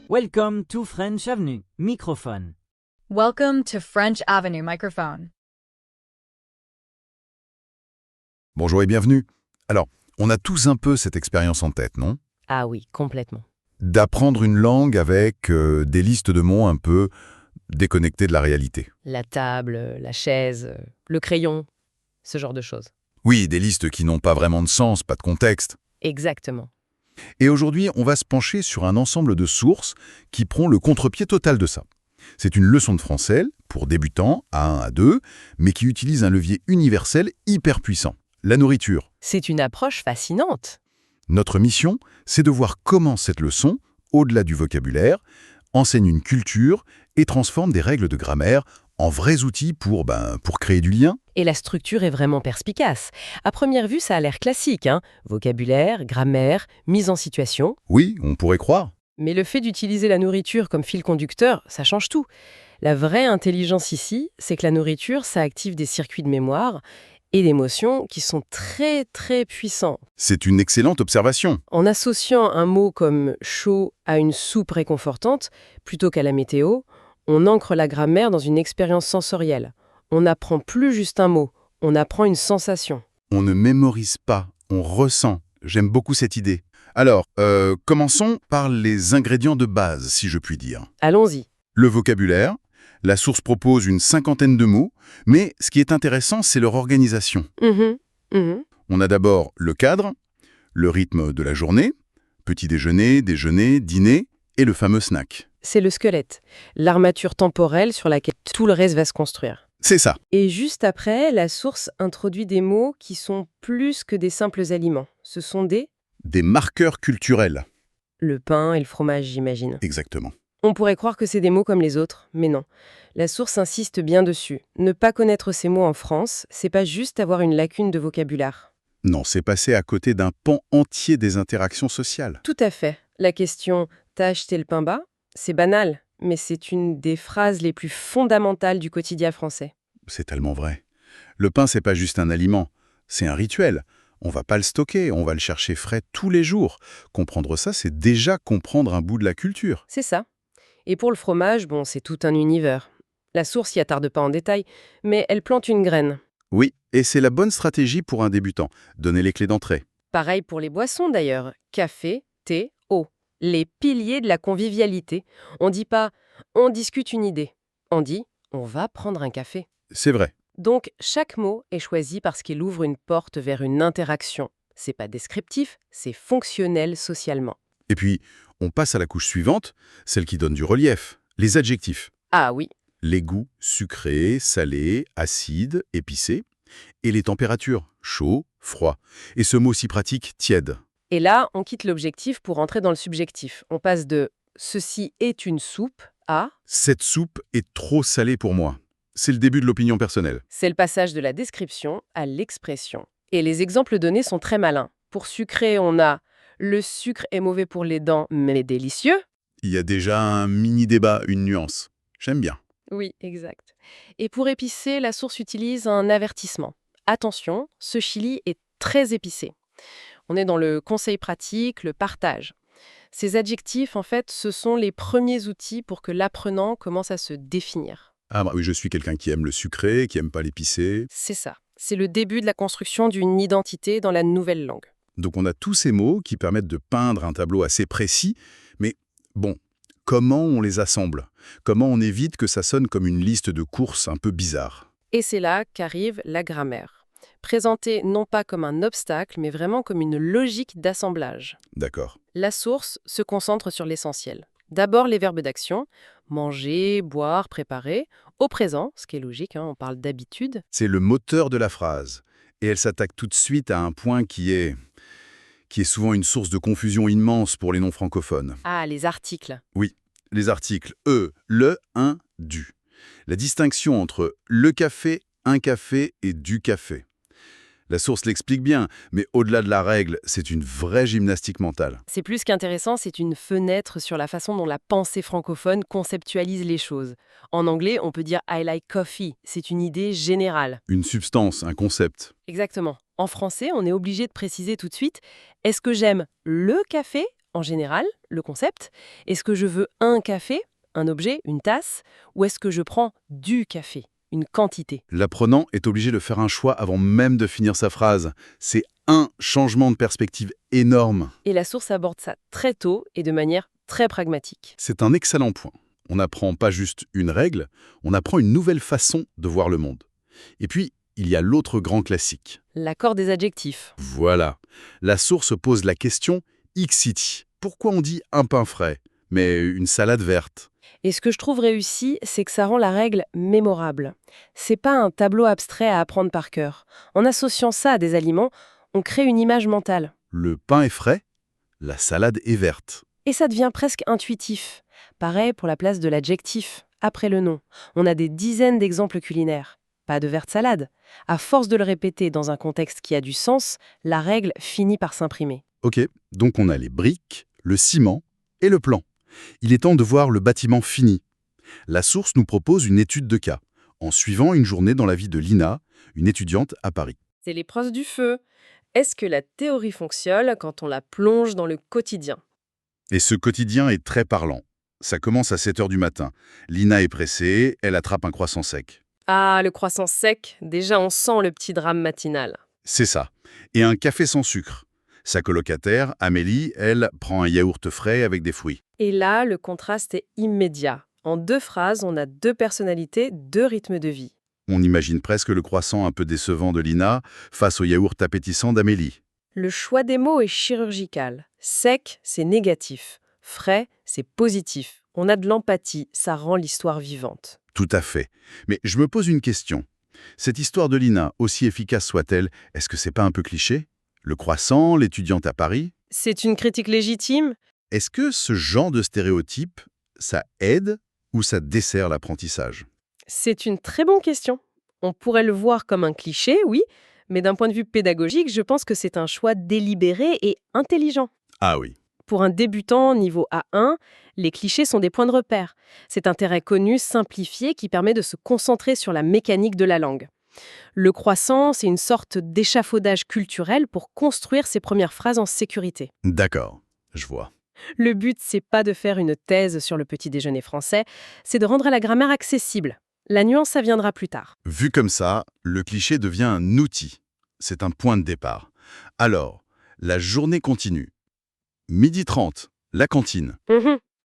Welcome to French Avenue. Microphone. Welcome to French Avenue Microphone. Bonjour et bienvenue. Alors, on a tous un peu cette expérience en tête, non? Ah oui, complètement. D'apprendre une langue avec des listes de mots un peu déconnectées de la réalité. La table, la chaise, le crayon, ce genre de choses. Oui, des listes qui n'ont pas vraiment de sens, pas de contexte. Exactement. Et aujourd'hui, on va se pencher sur un ensemble de sources qui prend le contre-pied total de ça. C'est une leçon de français pour débutants, A1, A2, mais qui utilise un levier universel hyper puissant, la nourriture. C'est une approche fascinante. Notre mission, c'est de voir comment cette leçon, au-delà du vocabulaire, enseigne une culture et transforme des règles de grammaire en vrais outils pour créer du lien. Et la structure est vraiment perspicace. À première vue, ça a l'air classique, hein. Vocabulaire, grammaire, mise en situation. Oui, on pourrait croire. Mais le fait d'utiliser la nourriture comme fil conducteur, ça change tout. La vraie intelligence ici, c'est que la nourriture, ça active des circuits de mémoire et d'émotions qui sont très très puissants. C'est une excellente observation. En associant un mot comme chaud à une soupe réconfortante, plutôt qu'à la météo, on ancre la grammaire dans une expérience sensorielle. On n'apprend plus juste un mot, on apprend une sensation. On ne mémorise pas, on ressent. J'aime beaucoup cette idée. Alors, commençons par les ingrédients de base, si je puis dire. Allons-y. Le vocabulaire. La source propose une 50aine de mots, mais ce qui est intéressant, c'est leur organisation. On a d'abord le cadre, le rythme de la journée, petit déjeuner, déjeuner, dîner, et le fameux snack. C'est le squelette, l'armature temporelle sur laquelle tout le reste va se construire. C'est ça. Et juste après, la source introduit des mots qui sont plus que des simples aliments. Ce sont Des marqueurs culturels. le pain et le fromage, j'imagine. Exactement. On pourrait croire que c'est des mots comme les autres, mais non. La source insiste bien dessus. Ne pas connaître ces mots en France, c'est pas juste avoir une lacune de vocabulaire. Non, c'est passer à côté d'un pan entier des interactions sociales. Tout à fait. La question « T'as acheté le pain bas ?» c'est banal, mais c'est une des phrases les plus fondamentales du quotidien français. C'est tellement vrai. Le pain, c'est pas juste un aliment, c'est un rituel. On va pas le stocker, on va le chercher frais tous les jours. Comprendre ça, c'est déjà comprendre un bout de la culture. C'est ça. Et pour le fromage, bon, c'est tout un univers. La source y attarde pas en détail, mais elle plante une graine. Oui, et c'est la bonne stratégie pour un débutant, donner les clés d'entrée. Pareil pour les boissons d'ailleurs. Café, thé, eau. Les piliers de la convivialité. On dit pas « on discute une idée ». On dit « on va prendre un café ». C'est vrai. Donc, chaque mot est choisi parce qu'il ouvre une porte vers une interaction. C'est pas descriptif, c'est fonctionnel socialement. Et puis, on passe à la couche suivante, celle qui donne du relief, les adjectifs. Ah oui, Les goûts sucrés, salés, acides, épicés. Et les températures, chaud, froid. Et ce mot si pratique, tiède. et là, on quitte l'objectif pour entrer dans le subjectif. On passe de « ceci est une soupe » à Cette soupe est trop salée pour moi. C'est le début de l'opinion personnelle. « c'est le passage de la description à l'expression ». Et les exemples donnés sont très malins. Pour sucré, on a « le sucre est mauvais pour les dents, mais délicieux ». Il y a déjà un mini-débat, une nuance. J'aime bien. Oui, exact. Et pour épicé, la source utilise un avertissement. Attention, ce chili est très épicé. On est dans le conseil pratique, le partage. Ces adjectifs, en fait, ce sont les premiers outils pour que l'apprenant commence à se définir. Ah bah oui, je suis quelqu'un qui aime le sucré, qui aime pas l'épicé. C'est ça. C'est le début de la construction d'une identité dans la nouvelle langue. Donc on a tous ces mots qui permettent de peindre un tableau assez précis, mais bon, comment on les assemble? Comment on évite que ça sonne comme une liste de courses un peu bizarre? Et c'est là qu'arrive la grammaire. Présentée non pas comme un obstacle, mais vraiment comme une logique d'assemblage. D'accord. La source se concentre sur l'essentiel. D'abord les verbes d'action, manger, boire, préparer, au présent, ce qui est logique, on parle d'habitude. C'est le moteur de la phrase. Et elle s'attaque tout de suite à un point qui est souvent une source de confusion immense pour les non-francophones. Ah, les articles. Oui, les articles le, un, du. La distinction entre le café, un café et du café. La source l'explique bien, mais au-delà de la règle, c'est une vraie gymnastique mentale. C'est plus qu'intéressant, c'est une fenêtre sur la façon dont la pensée francophone conceptualise les choses. En anglais, on peut dire « I like coffee », c'est une idée générale. Une substance, un concept. Exactement. En français, on est obligé de préciser tout de suite « Est-ce que j'aime le café ?» en général, le concept. Est-ce que je veux un café, un objet, une tasse, ou est-ce que je prends du café, une quantité? L'apprenant est obligé de faire un choix avant même de finir sa phrase. C'est un changement de perspective énorme. Et la source aborde ça très tôt et de manière très pragmatique. C'est un excellent point. On n'apprend pas juste une règle, on apprend une nouvelle façon de voir le monde. Et puis, il y a l'autre grand classique. L'accord des adjectifs. Voilà. La source pose la question ixiti. Pourquoi on dit un pain frais, mais une salade verte? Et ce que je trouve réussi, c'est que ça rend la règle mémorable. C'est pas un tableau abstrait à apprendre par cœur. En associant ça à des aliments, on crée une image mentale. Le pain est frais, la salade est verte. Et ça devient presque intuitif. Pareil pour la place de l'adjectif, après le nom. On a des dizaines d'exemples culinaires. Pas de verte salade. À force de le répéter dans un contexte qui a du sens, la règle finit par s'imprimer. Ok, donc on a les briques, le ciment et le plan. Il est temps de voir le bâtiment fini. La source nous propose une étude de cas, en suivant une journée dans la vie de Lina, une étudiante à Paris. C'est l'épreuve du feu. Est-ce que la théorie fonctionne quand on la plonge dans le quotidien? Et ce quotidien est très parlant. Ça commence à 7 h du matin. Lina est pressée, elle attrape un croissant sec. Ah, le croissant sec, déjà on sent le petit drame matinal. C'est ça. Et un café sans sucre. Sa colocataire, Amélie, elle, prend un yaourt frais avec des fruits. Et là, le contraste est immédiat. En 2 phrases, on a 2 personnalités, 2 rythmes de vie. On imagine presque le croissant un peu décevant de Lina face au yaourt appétissant d'Amélie. Le choix des mots est chirurgical. Sec, c'est négatif. Frais, c'est positif. On a de l'empathie, ça rend l'histoire vivante. Tout à fait. Mais je me pose une question. Cette histoire de Lina, aussi efficace soit-elle, est-ce que c'est pas un peu cliché? Le croissant, l'étudiante à Paris? C'est une critique légitime? Est-ce que ce genre de stéréotype, ça aide ou ça dessert l'apprentissage? C'est une très bonne question. On pourrait le voir comme un cliché, oui, mais d'un point de vue pédagogique, je pense que c'est un choix délibéré et intelligent. Ah oui. Pour un débutant niveau A1, les clichés sont des points de repère. C'est un terrain connu, simplifié, qui permet de se concentrer sur la mécanique de la langue. Le croissant, c'est une sorte d'échafaudage culturel pour construire ses premières phrases en sécurité. D'accord, je vois. Le but, c'est pas de faire une thèse sur le petit déjeuner français, c'est de rendre la grammaire accessible. La nuance, ça viendra plus tard. Vu comme ça, le cliché devient un outil. C'est un point de départ. Alors, la journée continue. 12h30, la cantine.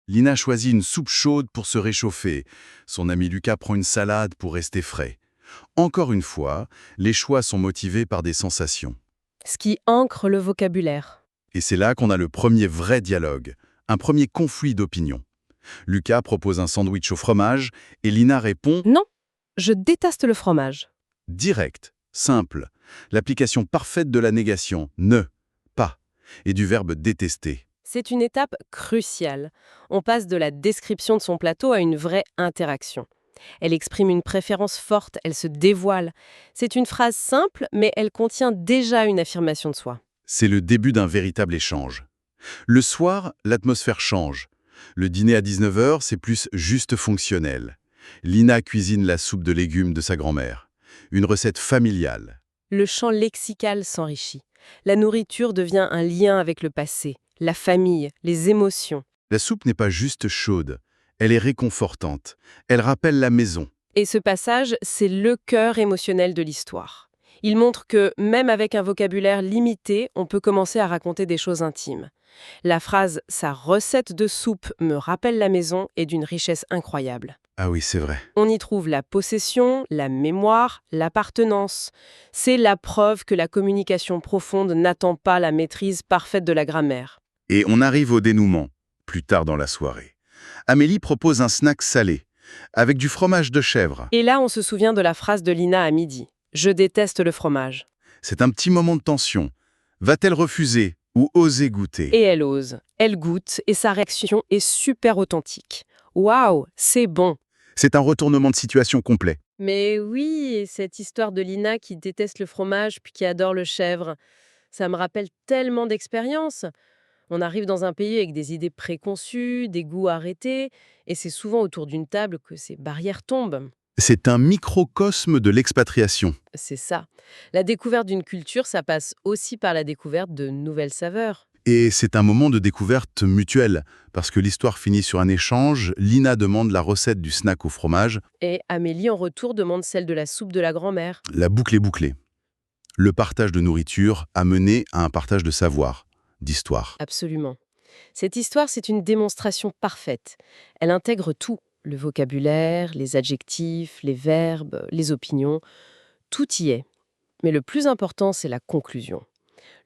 Lina choisit une soupe chaude pour se réchauffer. Son ami Lucas prend une salade pour rester frais. Encore une fois, les choix sont motivés par des sensations. Ce qui ancre le vocabulaire. Et c'est là qu'on a le premier vrai dialogue, un premier conflit d'opinion. Lucas propose un sandwich au fromage et Lina répond Non, je déteste le fromage. direct, simple, l'application parfaite de la négation, ne, pas, et du verbe détester. C'est une étape cruciale. On passe de la description de son plateau à une vraie interaction. Elle exprime une préférence forte, elle se dévoile. C'est une phrase simple, mais elle contient déjà une affirmation de soi. C'est le début d'un véritable échange. Le soir, l'atmosphère change. Le dîner à 19 h, c'est plus juste fonctionnel. Lina cuisine la soupe de légumes de sa grand-mère. Une recette familiale. Le champ lexical s'enrichit. La nourriture devient un lien avec le passé, la famille, les émotions. La soupe n'est pas juste chaude, elle est réconfortante. Elle rappelle la maison. Et ce passage, c'est le cœur émotionnel de l'histoire. Il montre que, même avec un vocabulaire limité, on peut commencer à raconter des choses intimes. La phrase « sa recette de soupe me rappelle la maison » est d'une richesse incroyable. Ah oui, c'est vrai. On y trouve la possession, la mémoire, l'appartenance. C'est la preuve que la communication profonde n'attend pas la maîtrise parfaite de la grammaire. Et on arrive au dénouement, plus tard dans la soirée. Amélie propose un snack salé, avec du fromage de chèvre. Et là, on se souvient de la phrase de Lina à midi. « Je déteste le fromage ». C'est un petit moment de tension. Va-t-elle refuser ou oser goûter? Et elle ose. Elle goûte et sa réaction est super authentique. Waouh, c'est bon. C'est un retournement de situation complet. Mais oui, cette histoire de Lina qui déteste le fromage puis qui adore le chèvre, ça me rappelle tellement d'expériences. On arrive dans un pays avec des idées préconçues, des goûts arrêtés, et c'est souvent autour d'une table que ces barrières tombent. C'est un microcosme de l'expatriation. C'est ça. La découverte d'une culture, ça passe aussi par la découverte de nouvelles saveurs. Et c'est un moment de découverte mutuelle, parce que l'histoire finit sur un échange. Lina demande la recette du snack au fromage. Et Amélie, en retour, demande celle de la soupe de la grand-mère. La boucle est bouclée. Le partage de nourriture a mené à un partage de savoir, d'histoire. Absolument. Cette histoire, c'est une démonstration parfaite. Elle intègre tout, le vocabulaire, les adjectifs, les verbes, les opinions. Tout y est. Mais le plus important, c'est la conclusion.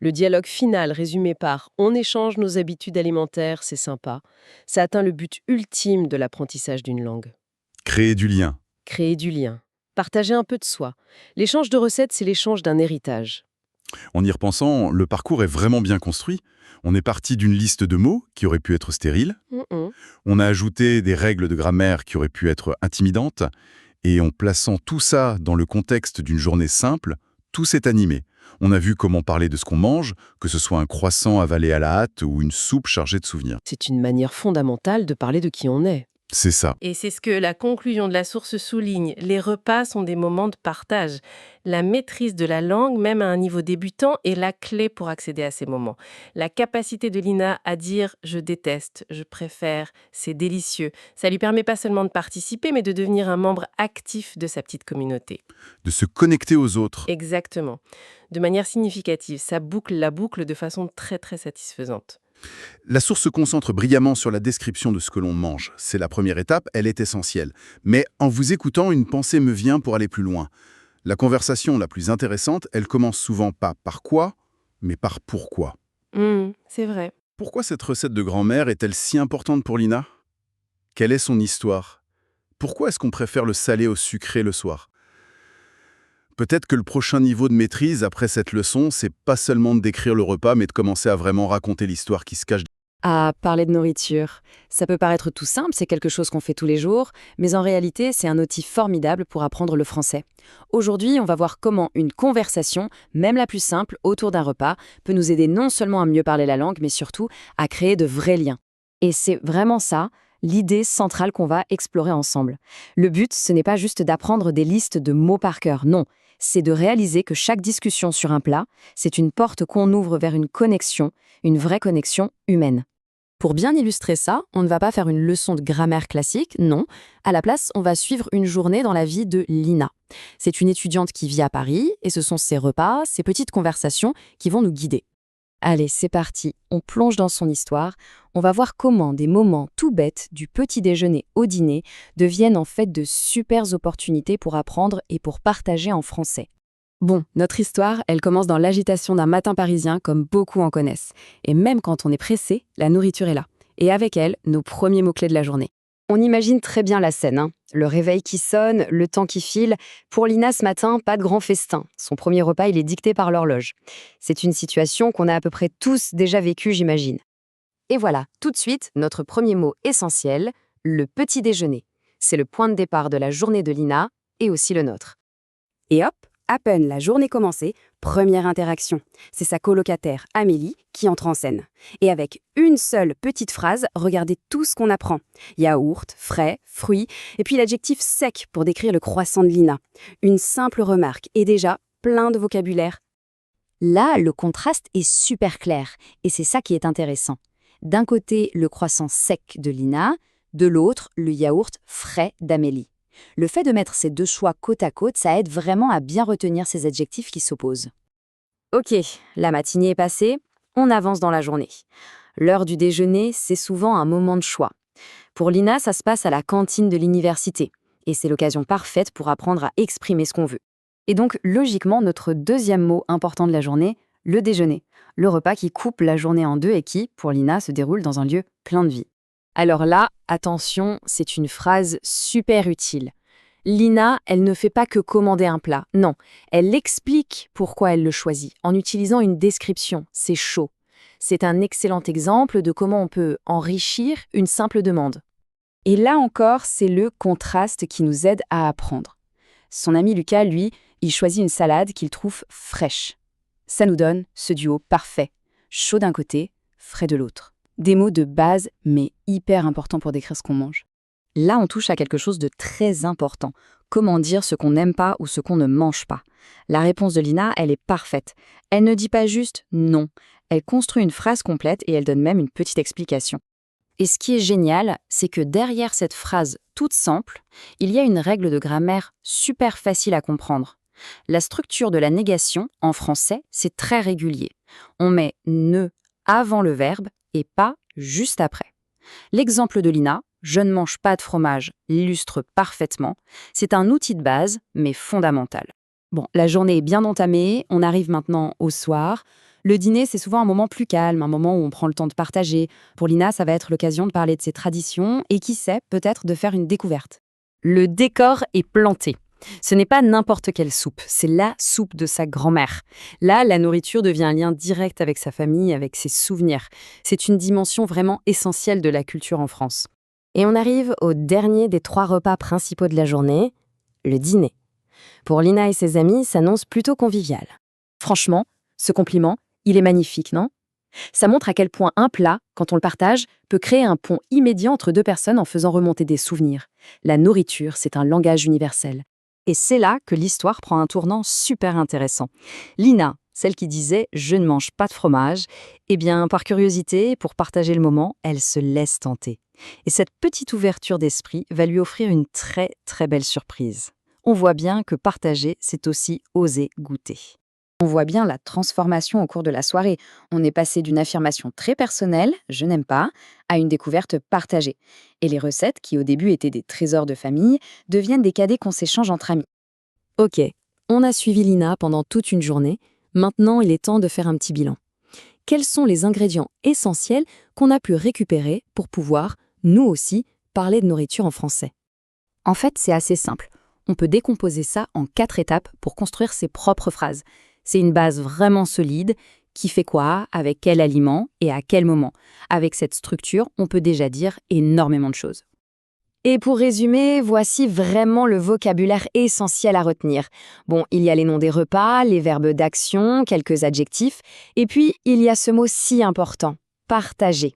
Le dialogue final résumé par « on échange nos habitudes alimentaires, c'est sympa », ça atteint le but ultime de l'apprentissage d'une langue. Créer du lien. Créer du lien. Partager un peu de soi. L'échange de recettes, c'est l'échange d'un héritage. En y repensant, le parcours est vraiment bien construit. On est parti d'une liste de mots qui auraient pu être stériles. On a ajouté des règles de grammaire qui auraient pu être intimidantes. Et en plaçant tout ça dans le contexte d'une journée simple, tout s'est animé. On a vu comment parler de ce qu'on mange, que ce soit un croissant avalé à la hâte ou une soupe chargée de souvenirs. C'est une manière fondamentale de parler de qui on est. C'est ça. Et c'est ce que la conclusion de la source souligne. Les repas sont des moments de partage. La maîtrise de la langue, même à un niveau débutant, est la clé pour accéder à ces moments. La capacité de Lina à dire « je déteste »,« je préfère »,« c'est délicieux », ça lui permet pas seulement de participer, mais de devenir un membre actif de sa petite communauté. De se connecter aux autres. Exactement. De manière significative, ça boucle la boucle de façon très très satisfaisante. La source se concentre brillamment sur la description de ce que l'on mange. C'est la première étape, elle est essentielle. Mais en vous écoutant, une pensée me vient pour aller plus loin. La conversation la plus intéressante, elle commence souvent pas par quoi, mais par pourquoi. C'est vrai. Pourquoi cette recette de grand-mère est-elle si importante pour Lina? Quelle est son histoire? Pourquoi est-ce qu'on préfère le salé au sucré le soir? Peut-être que le prochain niveau de maîtrise après cette leçon, c'est pas seulement de décrire le repas, mais de commencer à vraiment raconter l'histoire qui se cache. À parler de nourriture, ça peut paraître tout simple, c'est quelque chose qu'on fait tous les jours, mais en réalité, c'est un outil formidable pour apprendre le français. Aujourd'hui, on va voir comment une conversation, même la plus simple, autour d'un repas, peut nous aider non seulement à mieux parler la langue, mais surtout à créer de vrais liens. Et c'est vraiment ça, l'idée centrale qu'on va explorer ensemble. Le but, ce n'est pas juste d'apprendre des listes de mots par cœur, non. C'est de réaliser que chaque discussion sur un plat, c'est une porte qu'on ouvre vers une connexion, une vraie connexion humaine. Pour bien illustrer ça, on ne va pas faire une leçon de grammaire classique, non. À la place, on va suivre une journée dans la vie de Lina. C'est une étudiante qui vit à Paris, et ce sont ses repas, ses petites conversations qui vont nous guider. Allez, c'est parti, on plonge dans son histoire, on va voir comment des moments tout bêtes, du petit déjeuner au dîner, deviennent en fait de super opportunités pour apprendre et pour partager en français. Bon, notre histoire, elle commence dans l'agitation d'un matin parisien comme beaucoup en connaissent. Et même quand on est pressé, la nourriture est là. Et avec elle, nos premiers mots-clés de la journée. On imagine très bien la scène, hein. Le réveil qui sonne, le temps qui file. Pour Lina, ce matin, pas de grand festin. Son premier repas, il est dicté par l'horloge. C'est une situation qu'on a à peu près tous déjà vécue, j'imagine. Et voilà, tout de suite, notre premier mot essentiel, le petit déjeuner. C'est le point de départ de la journée de Lina et aussi le nôtre. Et hop, à peine la journée commencée, première interaction. C'est sa colocataire, Amélie, qui entre en scène. Et avec une seule petite phrase, regardez tout ce qu'on apprend. Yaourt, frais, fruits, et puis l'adjectif sec pour décrire le croissant de Lina. Une simple remarque, et déjà plein de vocabulaire. Là, le contraste est super clair, et c'est ça qui est intéressant. D'un côté, le croissant sec de Lina, de l'autre, le yaourt frais d'Amélie. Le fait de mettre ces deux choix côte à côte, ça aide vraiment à bien retenir ces adjectifs qui s'opposent. Ok, la matinée est passée, on avance dans la journée. L'heure du déjeuner, c'est souvent un moment de choix. Pour Lina, ça se passe à la cantine de l'université, et c'est l'occasion parfaite pour apprendre à exprimer ce qu'on veut. Et donc, logiquement, notre deuxième mot important de la journée, le déjeuner. Le repas qui coupe la journée en deux et qui, pour Lina, se déroule dans un lieu plein de vie. Alors là, attention, c'est une phrase super utile. Lina, elle ne fait pas que commander un plat, non, elle explique pourquoi elle le choisit, en utilisant une description, c'est chaud. C'est un excellent exemple de comment on peut enrichir une simple demande. Et là encore, c'est le contraste qui nous aide à apprendre. Son ami Lucas, lui, il choisit une salade qu'il trouve fraîche. Ça nous donne ce duo parfait, chaud d'un côté, frais de l'autre. Des mots de base, mais hyper importants pour décrire ce qu'on mange. Là, on touche à quelque chose de très important. Comment dire ce qu'on n'aime pas ou ce qu'on ne mange pas? La réponse de Lina, elle est parfaite. Elle ne dit pas juste « non ». Elle construit une phrase complète et elle donne même une petite explication. Et ce qui est génial, c'est que derrière cette phrase toute simple, il y a une règle de grammaire super facile à comprendre. La structure de la négation, en français, c'est très régulier. On met « ne » avant le verbe et pas juste après. L'exemple de Lina, « je ne mange pas de fromage », l'illustre parfaitement. C'est un outil de base, mais fondamental. Bon, la journée est bien entamée, on arrive maintenant au soir. Le dîner, c'est souvent un moment plus calme, un moment où on prend le temps de partager. Pour Lina, ça va être l'occasion de parler de ses traditions et qui sait, peut-être de faire une découverte. Le décor est planté. Ce n'est pas n'importe quelle soupe, c'est la soupe de sa grand-mère. Là, la nourriture devient un lien direct avec sa famille, avec ses souvenirs. C'est une dimension vraiment essentielle de la culture en France. Et on arrive au dernier des 3 repas principaux de la journée, le dîner. Pour Lina et ses amis, s'annonce plutôt convivial. Franchement, ce compliment, il est magnifique, non? Ça montre à quel point un plat, quand on le partage, peut créer un pont immédiat entre 2 personnes en faisant remonter des souvenirs. La nourriture, c'est un langage universel. Et c'est là que l'histoire prend un tournant super intéressant. Lina, celle qui disait « je ne mange pas de fromage », eh bien, par curiosité, pour partager le moment, elle se laisse tenter. Et cette petite ouverture d'esprit va lui offrir une très, très belle surprise. On voit bien que partager, c'est aussi oser goûter. On voit bien la transformation au cours de la soirée. On est passé d'une affirmation très personnelle, « je n'aime pas », à une découverte partagée. Et les recettes, qui au début étaient des trésors de famille, deviennent des cadets qu'on s'échange entre amis. Ok, on a suivi Lina pendant toute une journée. Maintenant, il est temps de faire un petit bilan. Quels sont les ingrédients essentiels qu'on a pu récupérer pour pouvoir, nous aussi, parler de nourriture en français? En fait, c'est assez simple. On peut décomposer ça en 4 étapes pour construire ses propres phrases. C'est une base vraiment solide. Qui fait quoi, avec quel aliment et à quel moment? Avec cette structure, on peut déjà dire énormément de choses. Et pour résumer, voici vraiment le vocabulaire essentiel à retenir. Bon, il y a les noms des repas, les verbes d'action, quelques adjectifs, et puis il y a ce mot si important, partager.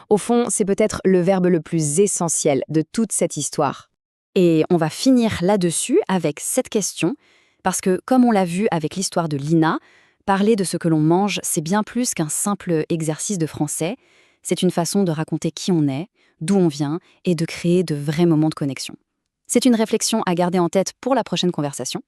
Au fond, c'est peut-être le verbe le plus essentiel de toute cette histoire. Et on va finir là-dessus avec cette question, parce que, comme on l'a vu avec l'histoire de Lina, parler de ce que l'on mange, c'est bien plus qu'un simple exercice de français. C'est une façon de raconter qui on est, d'où on vient, et de créer de vrais moments de connexion. C'est une réflexion à garder en tête pour la prochaine conversation.